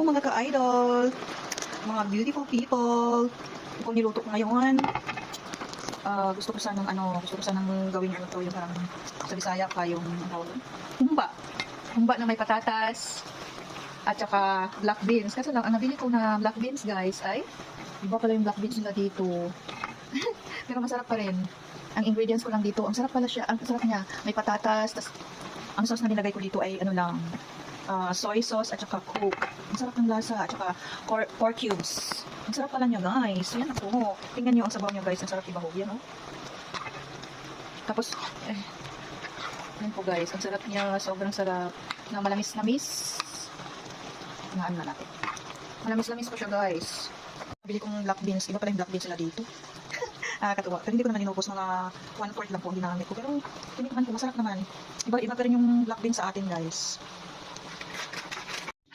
mga ka-idol, mga beautiful people. Kung niluto ko ngayon, gusto ko sanang gawin yung parang sa Bisaya pa yung humba. Humba na may patatas at saka black beans. Kasi lang, ang nabili ko na black beans guys ay iba pala yung black beans nila dito. Pero masarap pa rin. Ang ingredients ko lang dito, ang sarap pala siya, ang sarap niya. May patatas, tas ang sauce na nilagay ko dito ay soy sauce at saka coke. Ang sarap ng lasa at saka pork cubes. Ang sarap pala niya guys. Yan ako. Tingnan niyo ang sabaw niya guys. Ang sarap ibahog yan oh. Tapos, yan po guys. Ang sarap niya. Sobrang sarap. Na malamis-lamis. Tingnan na natin. Malamis-lamis po siya guys. Bili kong black beans. Iba pala yung black beans sila dito. Katuwa. Pero hindi ko naman inubos, mga 1/4 lang po ang ginamit ko. Pero tinikman ko, masarap naman. Iba pa rin yung black beans sa atin guys.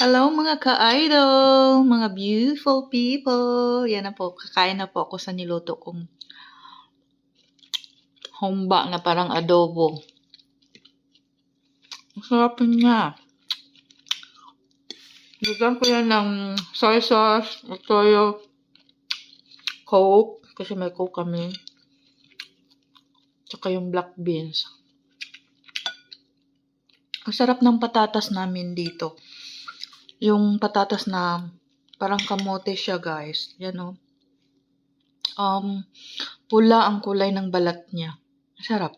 Hello mga ka-idol, mga beautiful people. Yan na po, kakain na po ako sa niluto kong humba na parang adobo. Ang sarap niya. Lagyan ko yan ng soy sauce, toyo, coke, kasi may coke kami. Tsaka yung black beans. Ang sarap ng patatas namin dito. Yung patatas na parang kamote siya guys. Yan o. Pula ang kulay ng balat niya. Sarap.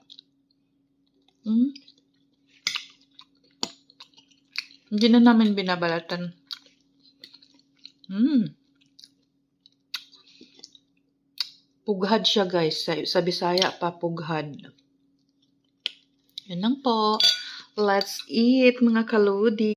Hindi na namin binabalatan. Pughad siya guys. Sa Bisaya pa pughad. Yan lang po. Let's eat mga kaludi.